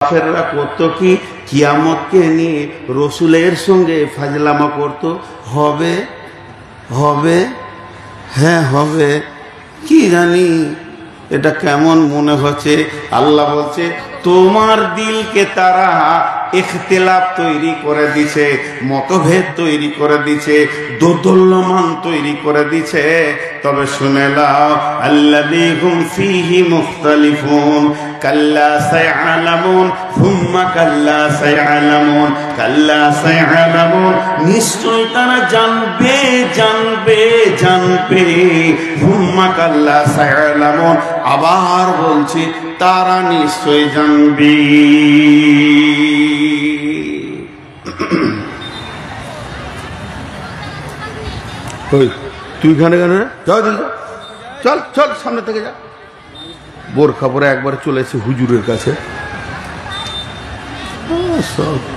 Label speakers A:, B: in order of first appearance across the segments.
A: কাফেররা করতো কি, কিয়ামতকে নিয়ে রসুলের সঙ্গে ফাজলামা করতো। হবে হবে হ্যাঁ হবে, কি জানি এটা কেমন মনে হচ্ছে। আল্লাহ বলছে তোমার দিলকে তারা ইখতিলাফ তৈরি করে দিছে, মতভেদ তৈরি করে দিছে, দোদুল্যমান তৈরি করে দিছে। তবে শুনে নাও, আল্লাযী হুম ফীহি মুখতালিফুন কাল্লা সায়ালামুন সুম্মা কাল্লা সায়ালামুন কাল্লা সায়ালামুন, নিশ্চয় তারা জানবে জানবে জানবে, সুম্মা কাল্লা সায়ালামুন, আবার বলছি তারা নিশ্চয় জানবে। তুই গানে গানে চল চল সামনে থেকে যা। বোরখা পরে একবার চলে এসে হুজুরের কাছে,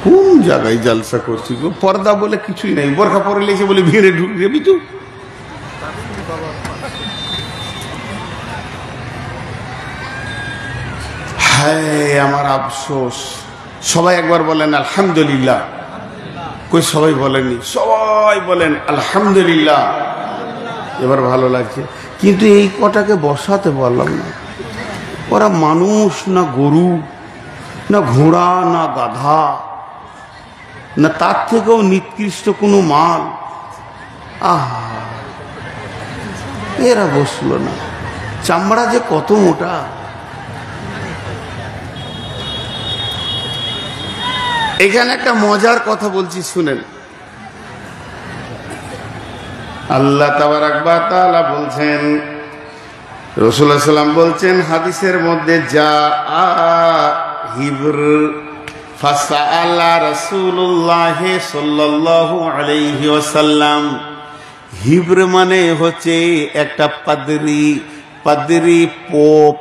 A: কোন জায়গায় জালসা করছি গো, পর্দা বলে কিছুই নাই, বোরখা পরে লেগেছে বলে ভিড়ে ঢুকে যাবি তুই। হায় আমার আফসোস, সবাই একবার বলেন আলহামদুলিল্লাহ। কই সবাই বলেননি, সবাই বলেন আলহামদুলিল্লাহ। এবার ভালো লাগছে, কিন্তু এই কটাকে বসাতে পারলাম না। ওরা মানুষ না গরু, না ঘোড়া, না গাধা, না তার থেকেও নিকৃষ্ট কোনো মাল। আহা, এরা বসলো না, চামড়া যে কত মোটা। এখানে একটা মজার কথা বলছি শুনেন। আল্লাহ তাবারাক ওয়া তাআলা বলছেন, রাসূলুল্লাহ সাল্লাল্লাহু আলাইহি ওয়াসাল্লাম বলছেন হাদিসের মধ্যে, যা হিবর ফাসাআলা রাসূলুল্লাহ সাল্লাল্লাহু আলাইহি ওয়াসাল্লাম। হিবর মানে হচ্ছে একটা পাদরি, পাদরি পোপ,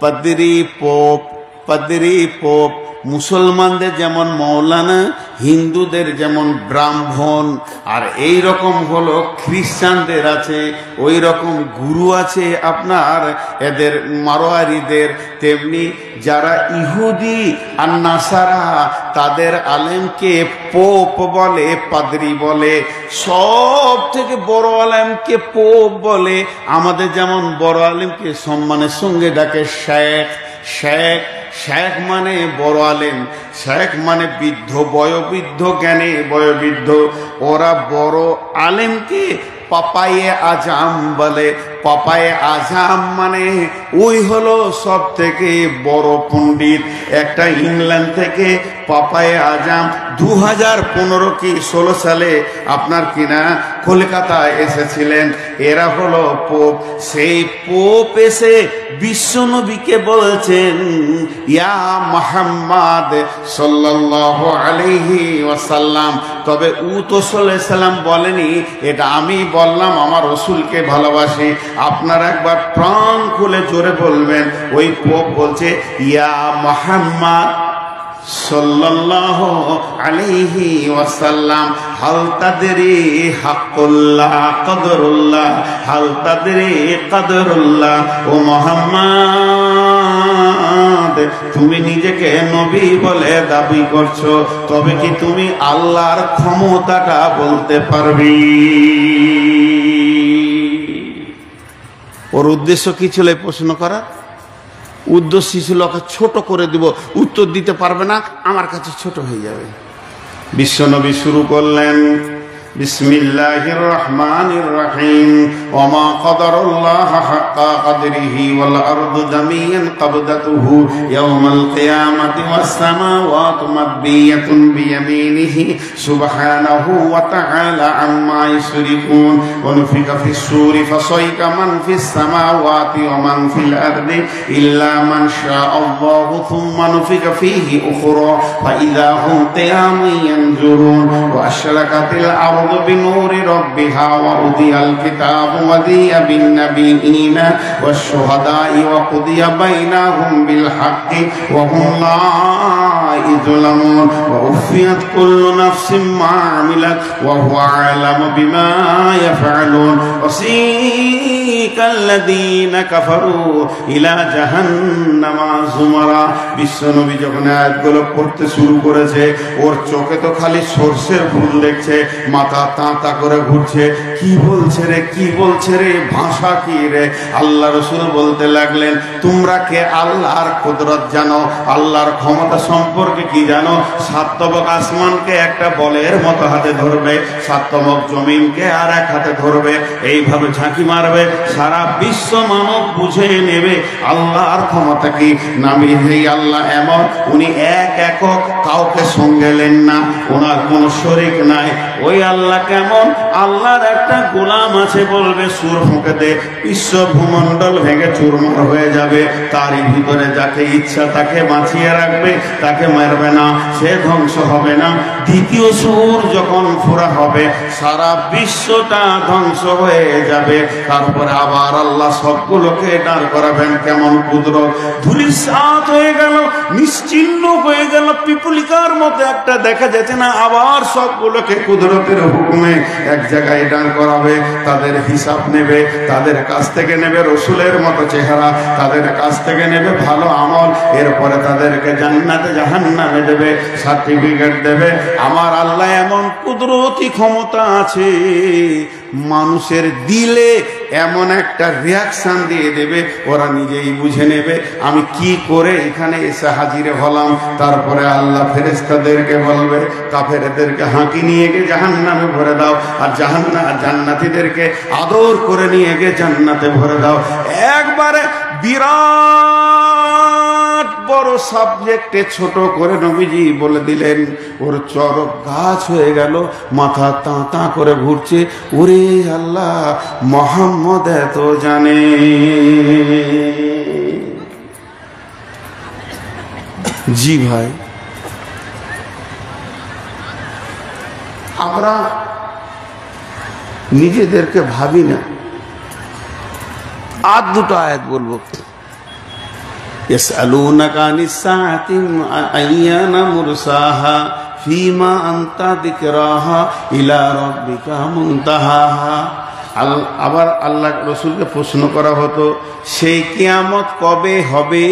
A: পাদরি পোপ, পাদরি পোপ। মুসলমানদের যেমন মৌলানা, হিন্দুদের যেমন ব্রাহ্মণ, আর এই রকম হলো খ্রিস্টানদের আছে, ওই রকম গুরু আছে আপনার এদের মারোয়ারিদের। তেমনি যারা ইহুদি আর নাসারা, তাদের আলেমকে পোপ বলে, পাদ্রী বলে। সব থেকে বড় আলেমকে পোপ বলে। আমাদের যেমন বড় আলেমকে সম্মানের সঙ্গে ডাকে শেখ। শেখ, শেখ মানে বড় আলেম, শেখ মানে বৃদ্ধ, বয়োবৃদ্ধ, জ্ঞানে বয়োবৃদ্ধ। ওরা বড় আলেমকে পাপায়ে আজাম বলে। পাপায়ে আজাম মানে ওই হলো সব থেকে বড় পণ্ডিত। একটা ইংল্যান্ড থেকে পাপায়ে আজাম 2015 কি 16 সালে আপনার কিনা কলকাতায় এসেছিলেন। এরা হলো পোপ। সেই পোপ এসে বিশ্বনবীকে বলছেন, ইয়া মুহাম্মদ সাল্লাল্লাহু আলাইহি ওয়াসাল্লাম। তবে ও তো সাল্লাল্লাহু আলাইহি সাল্লাম বলেনি, এটা আমি বললাম, আমার রাসূলকে ভালোবাসি। আপনারা একবার প্রাণ খুলে জোরে বলবেন। ওই পোপ বলছে, ইয়া মুহাম্মদ সাল্লাল্লাহু আলাইহি ওয়াসাল্লাম, হাল তাদরি হাক্কুল্লাহ কদরুল্লাহ, হাল তাদরি কদরুল্লাহ। ও মুহাম্মদ, তুমি নিজেকে নবী বলে দাবি করছো, তবে কি তুমি আল্লাহর ক্ষমতাটা বলতে পারবি? ওর উদ্দেশ্য কি ছিল এই প্রশ্ন করা? উদ্দেশ্য ছিল ওকে ছোট করে দিব, উত্তর দিতে পারবে না, আমার কাছে ছোট হয়ে যাবে। বিশ্বনবী শুরু করলেন, বিসমিল্লাহির রহমানির রহিম, ওমা কদরুল্লাহ হাক্কা কদরিহি ওয়াল আরদু জামিআন কবদাতুহু ইয়াওমাল কিয়ামাতি ওয়াস সামাওয়াতু মাদবিয়াতুন বিয়ামিনিহি সুবহানাহু ওয়া তাআলা আম্মা ইউশরিকুন। ওয়া নুফিকা ফিস সূরি ফাসাইকা মান ফিস সামাওয়াতি ওয়া মান ফিল আরদি ইল্লা মান শাআল্লাহু থুম্মা নুফিকা ফীহি উখরা ফাইযা হুম কিয়ামুন ইয়ানজুরুন ওয়া আশরাকাতিল আরদু بنور ربها ووضع الكتاب وجيء بالنبيين والشهداء وقضي بينهم بالحق وهم لا يظلمون ওয়া উফিয়াত কুল্লু নাফসিম মা আমিলাত ওয়া হুয়া আ'লামু বিমা ইয়াফআলুন ওয়াসীকাল্লাযীনা কাফারু ইলা জাহান্নামা যুমারা। বিশ্বনবী যখন আয়াতগুলো পড়তে শুরু করেছে, ওর চোখে তো খালি সরষের ফুল দেখছে, মাথা তাঁতা করে ঘুরছে। কি বলছে রে, কি বলছে রে, ভাষা কি রে? আল্লাহ রাসূল বলতে লাগলেন, তোমরা কে আল্লাহর কুদরত জানো, আল্লাহর ক্ষমতা সম্পর্কে কি জানো? সাতবক আসমানকে একটা বলের মতো হাতে ধরবে, সাতবক জমিনকে আর এক হাতে ধরবে, এইভাবে ঝাঁকি মারবে, সারা বিশ্ব মানব বুঝে নেবে আল্লাহর ক্ষমতা কি। নামি এই আল্লাহ এমন, উনি এক একক, কাউকে সঙ্গে নেন না, ওনার কোনো শরীক নাই। ওই আল্লাহ কেমন? আল্লাহর একটা গোলাম আছে, বলবে সুর ফুঁকে দে, বিশ্ব ভূমণ্ডল ভেঙে চুরমার হয়ে যাবে। তারই ভিতরে যাকে ইচ্ছা তাকে বাঁচিয়ে রাখবে, তাকে মারবে না, সে ধ্বংস হবে না। দ্বিতীয় সুর যখন ফোঁড়া হবে, সারা বিশ্বটা ধ্বংস হয়ে যাবে। তারপরে আবার আল্লাহ সবগুলোকে দাঁড় করাবেন। কেমন কুদরত! ধূলিসাৎ হয়ে গেল, নিশ্চিহ্ন হয়ে গেল, পিপুলিকার মতো একটা দেখা যাচ্ছে না, আবার সবগুলোকে কুদরতের হুকুমে এক জায়গায় দাঁড় করাবে। তাদের হিসাব নেবে, তাদের কাছ থেকে নেবে রসুলের মতো চেহারা, তাদের কাছ থেকে নেবে ভালো আমল, এরপরে তাদেরকে জান্নাতে জাহান্নামে দেবে, সার্টিফিকেট দেবে। আমার আল্লাহ এমন কুদরতি ক্ষমতা আছে, মানুষের দিলে এমন একটা রিয়াকশন দিয়ে দেবে, ওরা নিজেই বুঝে নেবে আমি কি করে এখানে এসে হাজির হলাম। তারপরে আল্লাহ ফেরেশতাদেরকে বলবে, কাফেরদেরকে হাঁকি নিয়ে গিয়ে জাহান্নামে ভরে দাও, আর জান্নাতীদেরকে আদর করে নিয়ে গিয়ে জান্নাতে ভরে দাও। একবারে বিরাট বড় সাবজেক্টে ছোট করে নবীজি বলে দিলেন। ওর চরক গাছ হয়ে গেল, মাথা তাঁতা করে ঘুরছে। ওরে আল্লাহ, মোহাম্মদ এত জানে। জি ভাই, আমরা নিজেদেরকে ভাবি না। আর দুটো আয়াত বলবো। ইয়াসআলুনাকা আনিস সাআতি আইয়ানা মুরসাহা ফীমা আনতা যিকরাহা ইলা রাব্বিকা মুনতাহাহা। আবার আল্লাহ রসুলকে প্রশ্ন করা হতো, সেই কিয়ামত কবে হবে?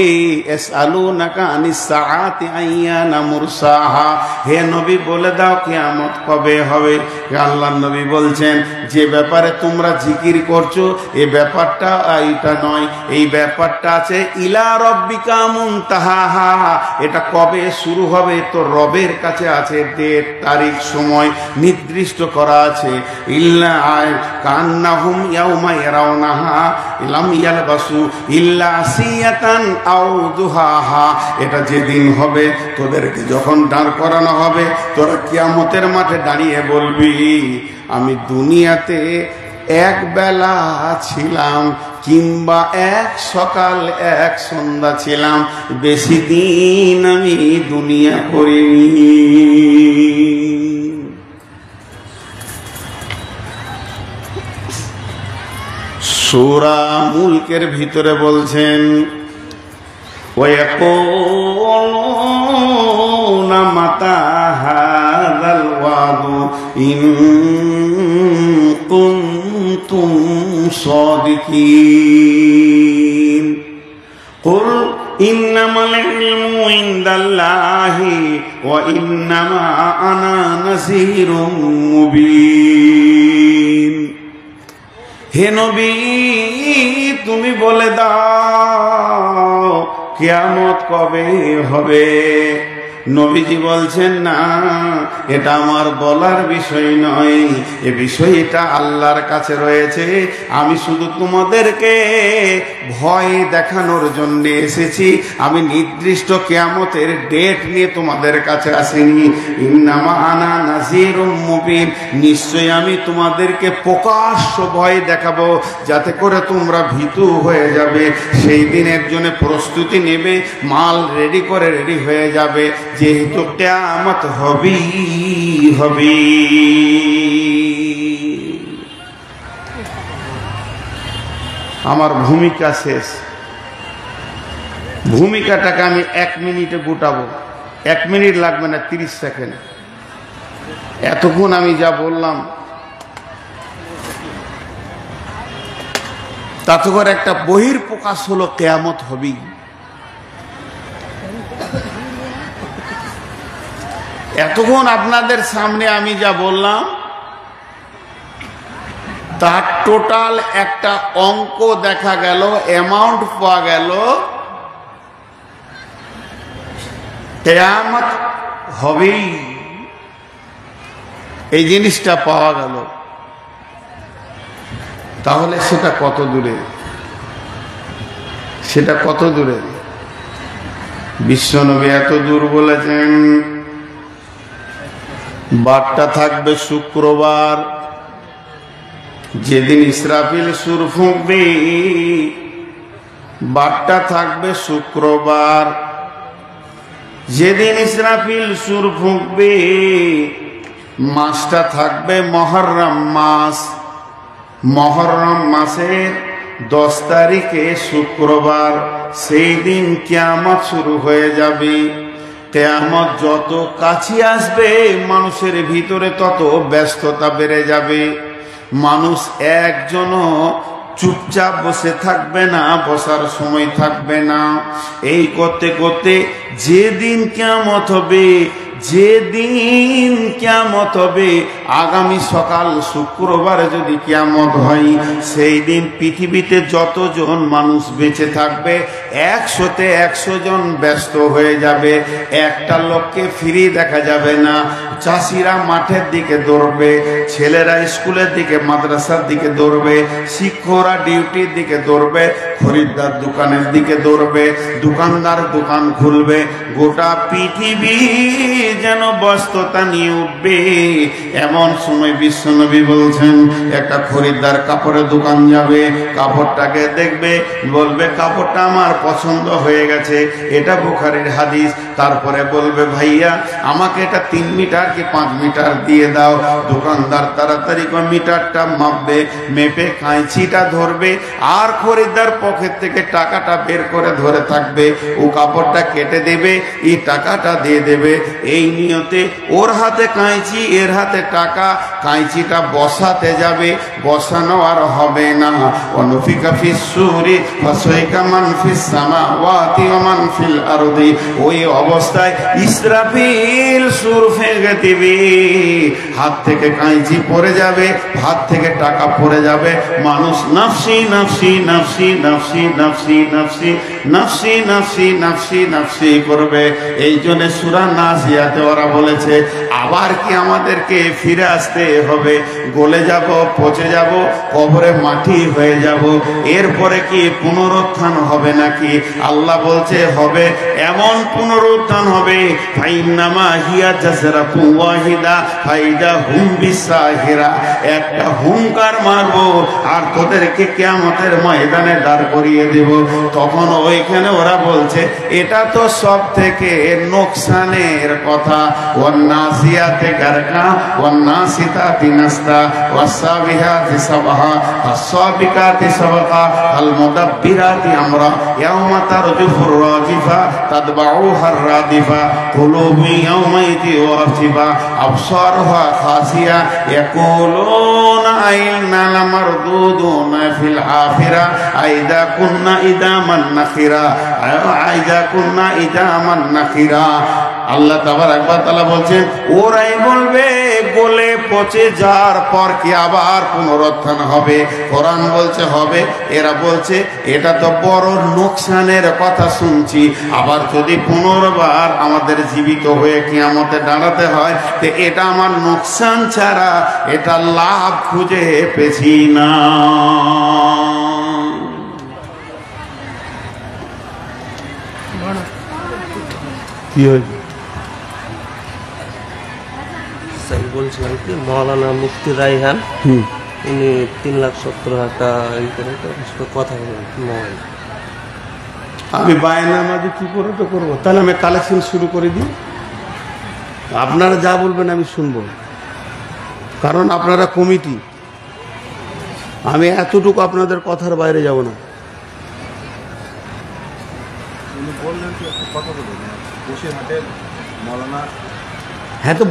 A: ইয়াসআলুনাকা আনিস সাআতি আইয়ানা মুরসাহা, হে নবী বলে দাও কিয়ামত কবে হবে। আল্লাহর নবী বলছেন, যে ব্যাপারে তোমরা জিকির করছো এই ব্যাপারটা এইটা নয়, এই ব্যাপারটা আছে ইলা রাব্বিকা মুনতাহাহা। এটা কবে শুরু হবে তো রবের কাছে আছে ডেট, তারিখ, সময় নির্দিষ্ট করা আছে। ইল্লা কান্নাহুম ইয়াউমা ইয়ারাউনাহা লাম ইয়ালবাসু ইল্লা আসিয়াতান আও দুহাহা। এটা যেদিন হবে, তোদেরকে যখন দাঁড় করানো হবে, তোরা কিয়ামতের মাঠে দাঁড়িয়ে বলবি, আমি দুনিয়াতে এক বেলা ছিলাম, কিংবা এক সকাল এক সন্ধ্যা ছিলাম, বেশি দিন আমি দুনিয়া করিনি। সূরা মুলকের ভিতরে বলছেন, ওয়ায়াকুলুনা মাতা হাযাল ওয়াদু ইন কুনতুম সাদিকিন। কুল ইন্নামাল ইলমু ইনদাল্লাহি ওয়া ইন্নামা আনা নাযীরুম মুবিন। হে নবী, তুমি বলে দাও কিয়ামত কবে হবে। নবীজি বলছেন, না, এটা আমার বলার বিষয় নয়, এ বিষয়টা আল্লাহর কাছে রয়েছে। আমি শুধু তোমাদেরকে ভয় দেখানোর জন্য এসেছি, আমি নির্দিষ্ট কিয়ামতের ডেট নিয়ে তোমাদের কাছে আসিনি। ইন্নামা আনা নাযীরুম মুবিন, নিশ্চয়ই আমি তোমাদেরকে প্রকাশ্য ভয় দেখাবো, যাতে করে তোমরা ভীতু হয়ে যাবে, সেই দিনের জন্য প্রস্তুতি নেবে, মাল রেডি করে রেডি হয়ে যাবে, যেহেতু কিয়ামত হবেই হবে। আমার ভূমিকা শেষ। ভূমিকাটাকে আমি 1 মিনিটে গুটাবো। 1 মিনিট লাগবে না, 30 সেকেন্ড। এতক্ষণ আমি যা বললাম তাতে করে একটা বহির প্রকাশ হলো, কিয়ামত হবেই। এতক্ষণ আপনাদের সামনে আমি যা বললাম তার টোটাল একটা অঙ্ক দেখা গেল, অ্যামাউন্ট পাওয়া গেল, কিয়ামত হবেই, এই জিনিসটা পাওয়া গেল। তাহলে সেটা কত দূরে, সেটা কত দূরে? বিশ্বনবী এত দূর বলেছেন, বারটা থাকবে শুক্রবার, যেদিন ইসরাফিল সুর ফুঁকবে, বারটা থাকবে শুক্রবার। যেদিন ইসরাফিল সুর ফুঁকবে, মাসটা থাকবে মুহররম মাস। মুহররম মাসের 10 তারিখে শুক্রবার, সেই দিন কিয়ামত শুরু হয়ে যাবে। কিয়ামত যত কাছে আসবে মানুষের ভিতরে তত ব্যস্ততা বেড়ে যাবে। মানুষ একজনও চুপচাপ বসে থাকবে না, বসার সময় থাকবে না। এই করতে করতে যেদিন কিয়ামত হবে, যেদিন কিয়ামত হবে, আগামী সকাল শুক্রবারে যদি কিয়ামত হয়, সেই দিন পৃথিবীতে যতজন মানুষ বেঁচে থাকবে 100-তে 100 জন ব্যস্ত হয়ে যাবে। একটা লোককে ফ্রি দেখা যাবে না। চাষিরা মাঠের দিকে দৌড়বে, ছেলেরা স্কুলের দিকে মাদ্রাসার দিকে দৌড়বে, শিক্ষকরা ডিউটির দিকে দৌড়বে, খরিদ্দার দোকানের দিকে দৌড়বে, দোকানদার দোকান খুলবে। গোটা পৃথিবী যেন ব্যস্ততা নিয়ে উঠবে। এমন সময় বিশ্বনবী বলছেন, একটা খরিদ্দার কাপড়ের দোকান যাবে, কাপড়টাকে দেখবে, বলবে কাপড়টা আমার পছন্দ হয়ে গেছে, এটা বুখারীর হাদিস। তারপরে বলবে ভাইয়া আমাকে এটা 3 মিটার কি 5 মিটার দিয়ে দাও। দোকানদার তাড়াতাড়ি করে মিটারটা মাপবে, মেপে কাঁচিটা ধরবে, আর খরিদ্দার পকেট থেকে টাকাটা বের করে ধরে থাকবে। ও কাপড়টা কেটে দেবে, এই টাকাটা দিয়ে দেবে। এই নিয়তে ওর হাতে কাঁচি, এর হাতে টাকা, কাঁচিটা বসাতে যাবে, বসানো আর হবে না। অনুফিকা ফিস সূরি ফাসাইকা মান ফিস সামাওয়াতি ওয়া মান ফিল আরদি। ওই অবস্থায় ইসরাফিল সুর ফেঁকে দিবে, হাত থেকে কাঁচি পড়ে যাবে, হাত থেকে টাকা পড়ে যাবে। মানুষ নাফসি নাফসি নাফসি নাফসি নাফসি নাফসি নাফসি নাফসি নাফসি নাফসি করবে। এই জন্য সূরা নাজিয়াতে ওরা বলেছে, আবার কি আমাদেরকে ফিরে আসতে হবে? গলে যাব, পচে যাব, কবরে মাটি হয়ে যাব, এরপরে কি পুনরুত্থান হবে নাকি? আল্লাহ বলছে হবে। এমন পুনরুত্থান হবে, ফাইন্নামা হিয়া জাসরাতুন ওয়াহিদা ফাইদা হুম বিসাহিরা। একটা হুঙ্কার মারবো আর তোদেরকে কিয়ামতের ময়দানে দাঁড় করিয়ে দেব। তখন ওইখানে ওরা বলছে, এটা তো সব থেকে নোকসানের কথা। ওয়ান্নাসিয়াতে গারকা ওয়ান্নাসিতাতি নাসতা ওয়াসাবিহাতি সাবহা ওয়াসাবিকাতি সাবকা আল মুদাব্বিরাতি আমরা ইয়াওমা তারজুফুর রাজিফা তাতবাউহার রাদিফা কুলুবু ইয়াওমাইতি ওয়াফিবা আবসারুহা খাসিয়া ইয়াকুলুনা আইন্না লামারদুদুনা ফিল আখিরা আইদা কুন্না ইদামান নাখিরা আইদা কুন্না ইদামান নাখিরা। আল্লাহ তাবারক ওয়া তাআলা বলছেন, ওরাই বলবে গলে পচে যাওয়ার পর কি আবার পুনরুত্থান হবে? কোরআন বলছে হবে, এরা বলছে এটা তো বড় নোকসানের কথা শুনছি। আবার যদি পুনর্বার আমাদের জীবিত হয়ে কিয়ামতে দাঁড়াতে হয়, তো এটা আমার নোকসান ছাড়া এটা লাভ খুঁজে পেছি না। কি হয়েছে?
B: বলছিলাম কি, মৌলানা মুফতি রাইহান উনি 3,70,000 টাকা কথা বলেন।
A: আমি বায়নামাজি কি করে তো করবো? তাহলে আমি কালেকশন শুরু করে দিই। আপনারা যা বলবেন আমি শুনবো, কারণ আপনারা কমিটি। আমি এতটুকু আপনাদের কথার বাইরে যাব না। হ্যাঁ তো